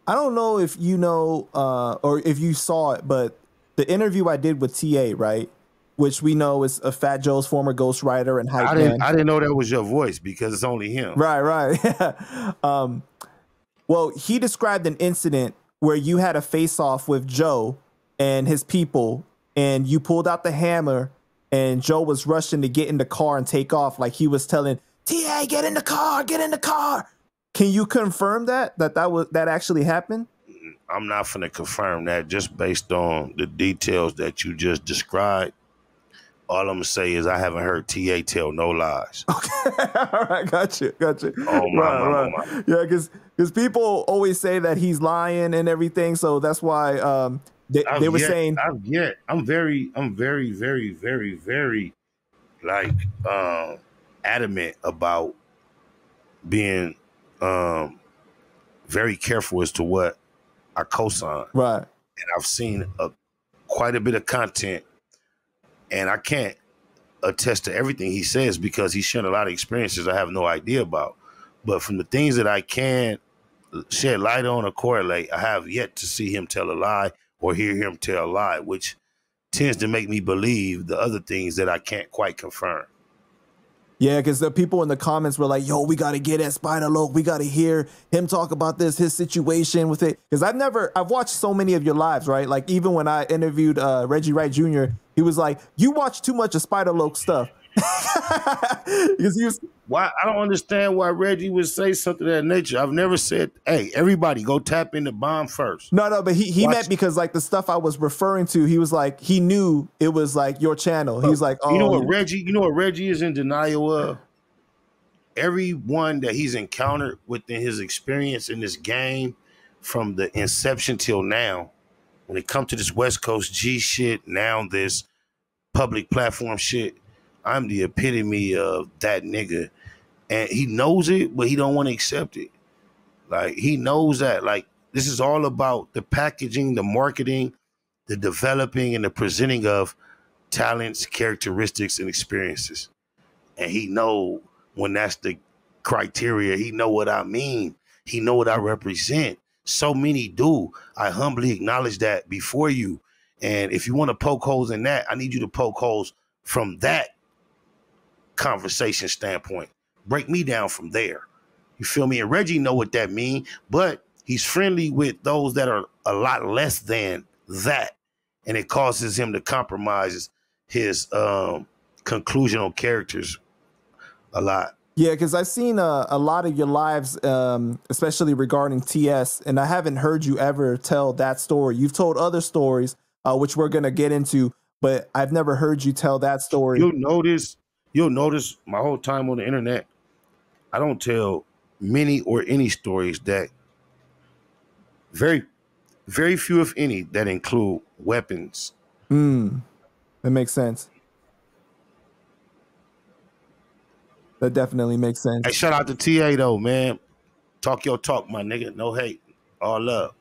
I don't know if you know or if you saw it, but the interview I did with TA, right, which we know is a Fat Joe's former ghostwriter and hype man. I didn't know that was your voice because it's only him. Right. Well, he described an incident where you had a face-off with Joe and his people, and you pulled out the hammer, and Joe was rushing to get in the car and take off, like he was telling TA, get in the car, get in the car. Can you confirm that actually happened? I'm not finna confirm that just based on the details that you just described. All I'm gonna say is I haven't heard TA tell no lies. Okay, all right, got you. Oh my, right. Yeah, because people always say that he's lying and everything, so that's why they were saying. I'm very like adamant about being very careful as to what I co-sign. Right. And I've seen quite a bit of content, and I can't attest to everything he says because he's sharing a lot of experiences I have no idea about. But from the things that I can shed light on or correlate, I have yet to see him tell a lie or hear him tell a lie, which tends to make me believe the other things that I can't quite confirm. Yeah, because the people in the comments were like, yo, we got to get at Spider-Loc. We got to hear him talk about this, his situation with it. Because I've watched so many of your lives, right? Like even when I interviewed Reggie Wright Jr., he was like, you watch too much of Spider-Loc stuff. Because he was... Why? I don't understand why Reggie would say something of that nature. I've never said, hey, everybody go tap in the bomb first. No, but he meant because like the stuff I was referring to, he was like, he knew it was like your channel. He was like, oh. You know what Reggie is in denial of? Everyone that he's encountered within his experience in this game from the inception till now, when it comes to this West Coast G shit, now this public platform shit, I'm the epitome of that nigga. And he knows it, but he don't want to accept it. Like, he knows that. Like, this is all about the packaging, the marketing, the developing, and the presenting of talents, characteristics, and experiences. And he know when that's the criteria. He know what I mean. He know what I represent. So many do. I humbly acknowledge that before you. And if you want to poke holes in that, I need you to poke holes from that conversation standpoint. Break me down from there. You feel me? And Reggie know what that mean, but he's friendly with those that are a lot less than that. And it causes him to compromise his conclusional characters a lot. Yeah, because I've seen a lot of your lives, especially regarding TS, and I haven't heard you ever tell that story. You've told other stories, which we're going to get into, but I've never heard you tell that story. You'll notice my whole time on the internet, I don't tell many or any stories that very, very few, if any, that include weapons. That makes sense. That definitely makes sense. Hey, shout out to TA though, man. Talk your talk, my nigga. No hate. All love.